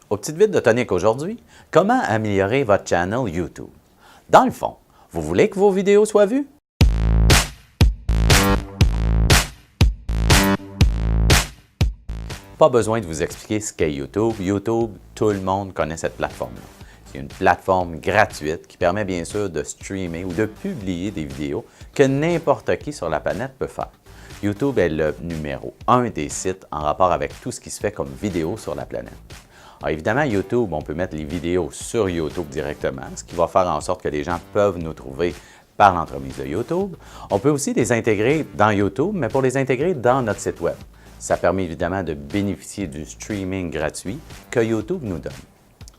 Aux petites vites de tonique aujourd'hui, comment améliorer votre channel YouTube? Dans le fond, vous voulez que vos vidéos soient vues? Pas besoin de vous expliquer ce qu'est YouTube. YouTube, tout le monde connaît cette plateforme-là. C'est une plateforme gratuite qui permet bien sûr de streamer ou de publier des vidéos que n'importe qui sur la planète peut faire. YouTube est le numéro 1 des sites en rapport avec tout ce qui se fait comme vidéo sur la planète. Alors évidemment, YouTube, on peut mettre les vidéos sur YouTube directement, ce qui va faire en sorte que les gens peuvent nous trouver par l'entremise de YouTube. On peut aussi les intégrer dans YouTube, mais pour les intégrer dans notre site Web. Ça permet évidemment de bénéficier du streaming gratuit que YouTube nous donne.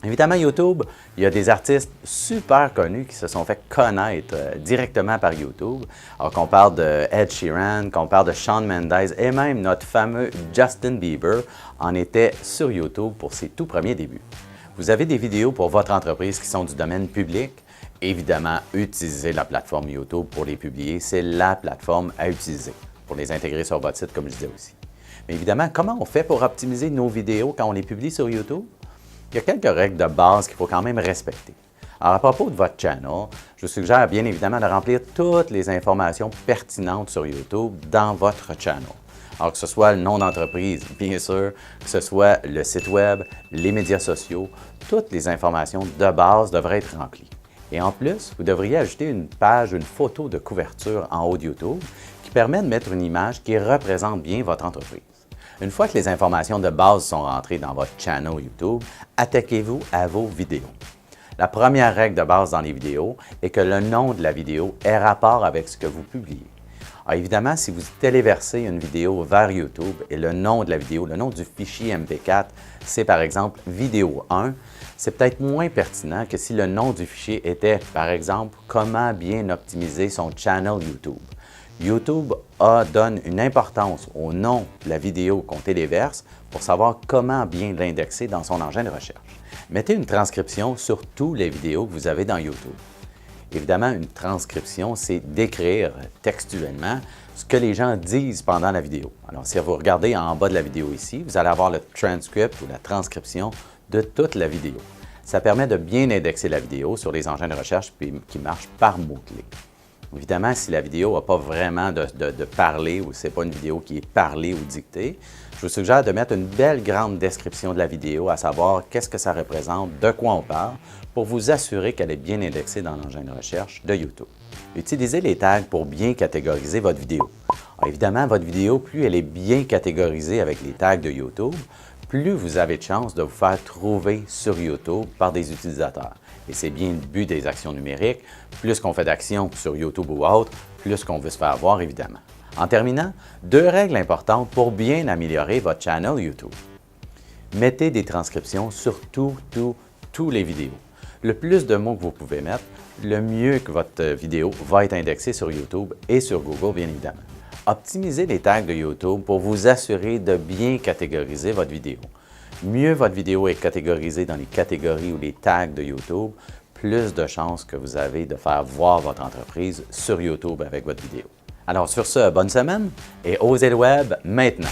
Évidemment, YouTube, il y a des artistes super connus qui se sont fait connaître directement par YouTube. Alors qu'on parle de Ed Sheeran, qu'on parle de Shawn Mendes et même notre fameux Justin Bieber en était sur YouTube pour ses tout premiers débuts. Vous avez des vidéos pour votre entreprise qui sont du domaine public. Évidemment, utilisez la plateforme YouTube pour les publier. C'est la plateforme à utiliser pour les intégrer sur votre site, comme je disais aussi. Mais évidemment, comment on fait pour optimiser nos vidéos quand on les publie sur YouTube? Il y a quelques règles de base qu'il faut quand même respecter. Alors, à propos de votre channel, je vous suggère bien évidemment de remplir toutes les informations pertinentes sur YouTube dans votre channel. Alors, que ce soit le nom d'entreprise, bien sûr, que ce soit le site Web, les médias sociaux, toutes les informations de base devraient être remplies. Et en plus, vous devriez ajouter une page, une photo de couverture en haut de YouTube qui permet de mettre une image qui représente bien votre entreprise. Une fois que les informations de base sont rentrées dans votre channel YouTube, attaquez-vous à vos vidéos. La première règle de base dans les vidéos est que le nom de la vidéo ait rapport avec ce que vous publiez. Alors évidemment, si vous téléversez une vidéo vers YouTube et le nom de la vidéo, le nom du fichier MP4, c'est par exemple vidéo 1, c'est peut-être moins pertinent que si le nom du fichier était, par exemple, comment bien optimiser son channel YouTube. YouTube donne une importance au nom de la vidéo qu'on téléverse pour savoir comment bien l'indexer dans son engin de recherche. Mettez une transcription sur toutes les vidéos que vous avez dans YouTube. Évidemment, une transcription, c'est d'écrire textuellement ce que les gens disent pendant la vidéo. Alors, si vous regardez en bas de la vidéo ici, vous allez avoir le transcript ou la transcription de toute la vidéo. Ça permet de bien indexer la vidéo sur les engins de recherche qui marchent par mots-clés. Évidemment, si la vidéo n'a pas vraiment de parler ou ce n'est pas une vidéo qui est parlée ou dictée, je vous suggère de mettre une belle grande description de la vidéo, à savoir qu'est-ce que ça représente, de quoi on parle, pour vous assurer qu'elle est bien indexée dans l'engin de recherche de YouTube. Utilisez les tags pour bien catégoriser votre vidéo. Alors, évidemment, votre vidéo, plus elle est bien catégorisée avec les tags de YouTube, plus vous avez de chances de vous faire trouver sur YouTube par des utilisateurs. Et c'est bien le but des actions numériques. Plus qu'on fait d'actions sur YouTube ou autre, plus qu'on veut se faire voir, évidemment. En terminant, 2 règles importantes pour bien améliorer votre channel YouTube. Mettez des transcriptions sur tous les vidéos. Le plus de mots que vous pouvez mettre, le mieux que votre vidéo va être indexée sur YouTube et sur Google, bien évidemment. Optimisez les tags de YouTube pour vous assurer de bien catégoriser votre vidéo. Mieux votre vidéo est catégorisée dans les catégories ou les tags de YouTube, plus de chances que vous avez de faire voir votre entreprise sur YouTube avec votre vidéo. Alors sur ce, bonne semaine et osez le web maintenant!